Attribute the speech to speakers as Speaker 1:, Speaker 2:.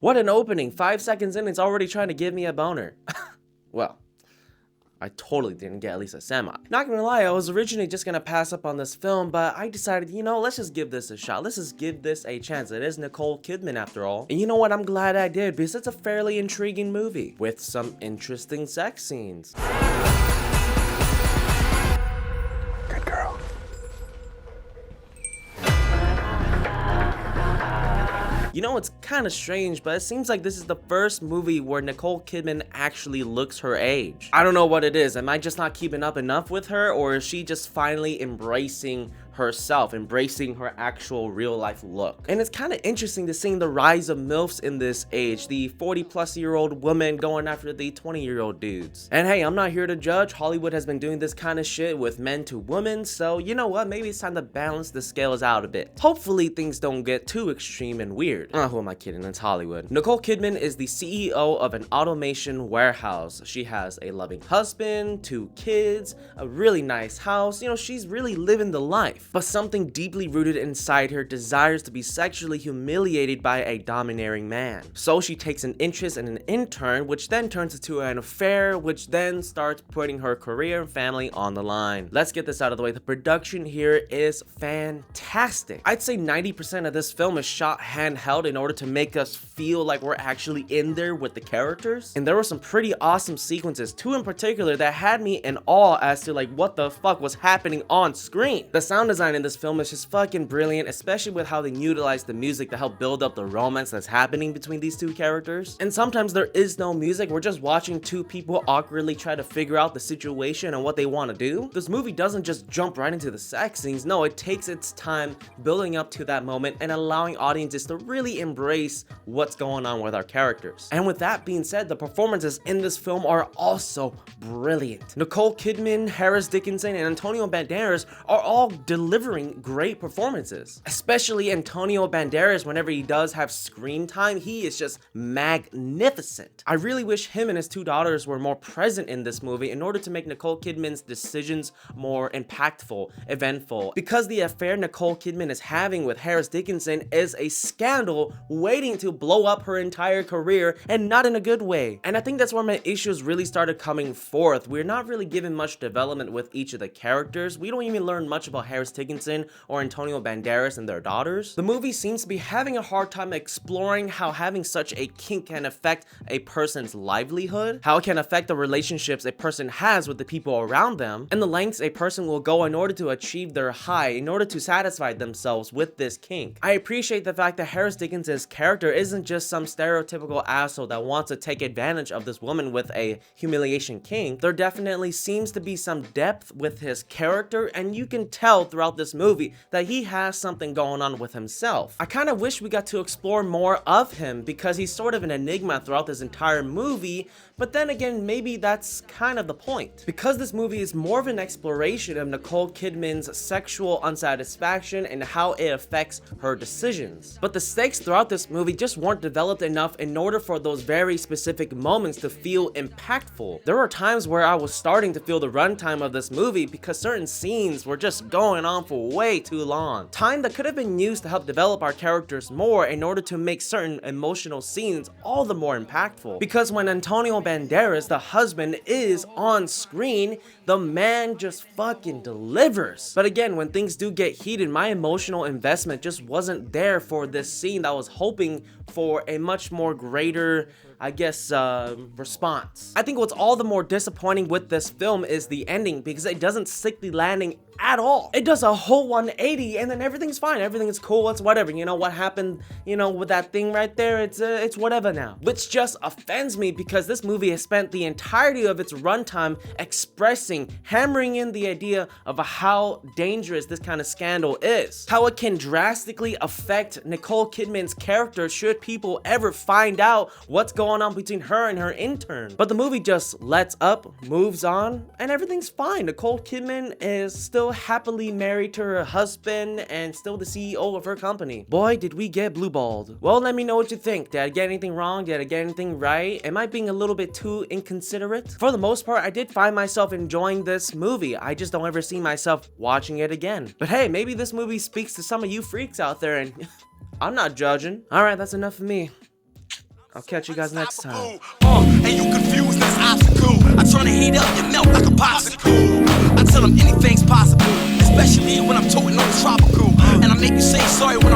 Speaker 1: What an opening. 5 seconds in, it's already trying to give me a boner. Well, I totally didn't get at least a semi. Not gonna lie, I was originally just gonna pass up on this film, but I decided, you know, let's just give this a shot. Let's just give this a chance. It is Nicole Kidman after all. And you know what? I'm glad I did, because it's a fairly intriguing movie with some interesting sex scenes.
Speaker 2: Good girl.
Speaker 1: You know, it's kind of strange, but it seems like this is the first movie where Nicole Kidman actually looks her age. I don't know what it is. Am I just not keeping up enough with her, or is she just finally embracing herself, embracing her actual real life look? And it's kind of interesting to see the rise of MILFs in this age, the 40-plus-year-old woman going after the 20-year-old dudes. And hey, I'm not here to judge. Hollywood has been doing this kind of shit with men to women, so you know what? Maybe it's time to balance the scales out a bit. Hopefully things don't get too extreme and weird. Who am I kidding? It's Hollywood. Nicole Kidman is the CEO of an automation warehouse. She has a loving husband, 2 kids, a really nice house. You know, she's really living the life. But something deeply rooted inside her desires to be sexually humiliated by a domineering man. So she takes an interest in an intern, which then turns into an affair, which then starts putting her career and family on the line. Let's get this out of the way. The production here is fantastic. I'd say 90% of this film is shot handheld in order to make us feel like we're actually in there with the characters. And there were some pretty awesome sequences, 2 in particular, that had me in awe as to like what the fuck was happening on screen. The sound design in this film is just fucking brilliant, especially with how they utilize the music to help build up the romance that's happening between these 2 characters. And sometimes there is no music, we're just watching 2 people awkwardly try to figure out the situation and what they want to do. This movie doesn't just jump right into the sex scenes. No, it takes its time building up to that moment and allowing audiences to really embrace what's going on with our characters. And with that being said, the performances in this film are also brilliant. Nicole Kidman, Harris Dickinson, and Antonio Banderas are all delivering great performances. Especially Antonio Banderas, whenever he does have screen time, he is just magnificent. I really wish him and his 2 daughters were more present in this movie in order to make Nicole Kidman's decisions more impactful, eventful. Because the affair Nicole Kidman is having with Harris Dickinson is a scandal waiting to blow up her entire career, and not in a good way. And I think that's where my issues really started coming forth. We're not really given much development with each of the characters. We don't even learn much about Harris Dickinson or Antonio Banderas and their daughters. The movie seems to be having a hard time exploring how having such a kink can affect a person's livelihood, how it can affect the relationships a person has with the people around them, and the lengths a person will go in order to achieve their high, in order to satisfy themselves with this kink. I appreciate the fact that Harris Dickinson's character isn't just some stereotypical asshole that wants to take advantage of this woman with a humiliation kink. There definitely seems to be some depth with his character, and you can tell throughout this movie that he has something going on with himself. I kind of wish we got to explore more of him, because he's sort of an enigma throughout this entire movie, but then again, maybe that's kind of the point. Because this movie is more of an exploration of Nicole Kidman's sexual unsatisfaction and how it affects her decisions. But the stakes throughout this movie just weren't developed enough in order for those very specific moments to feel impactful. There were times where I was starting to feel the runtime of this movie because certain scenes were just going on for way too long. Time that could have been used to help develop our characters more in order to make certain emotional scenes all the more impactful. Because when Antonio Banderas, the husband, is on screen, the man just fucking delivers. But again, when things do get heated, my emotional investment just wasn't there for this scene that I was hoping for a much more greater, I guess, response. I think what's all the more disappointing with this film is the ending, because it doesn't stick the landing at all. It does a whole 180 and then everything's fine, everything's cool, it's whatever. You know what happened, you know, with that thing right there, it's whatever now. Which just offends me, because this movie has spent the entirety of its runtime expressing, hammering in the idea of how dangerous this kind of scandal is. How it can drastically affect Nicole Kidman's character should people ever find out what's going on between her and her intern. But the movie just lets up, moves on, and everything's fine. Nicole Kidman is still happily married to her husband and still the CEO of her company. Boy, did we get blue-balled. Well, let me know what you think. Did I get anything wrong? Did I get anything right? Am I being a little bit too inconsiderate? For the most part, I did find myself enjoying this movie. I just don't ever see myself watching it again. But hey, maybe this movie speaks to some of you freaks out there, and I'm not judging. Alright, that's enough of me. I'll catch you guys next time.
Speaker 3: And you confused this obstacle. I turn the heat up, you melt like a popsicle. I tell them anything's possible, especially when I'm toting on the tropical. And I make you say sorry when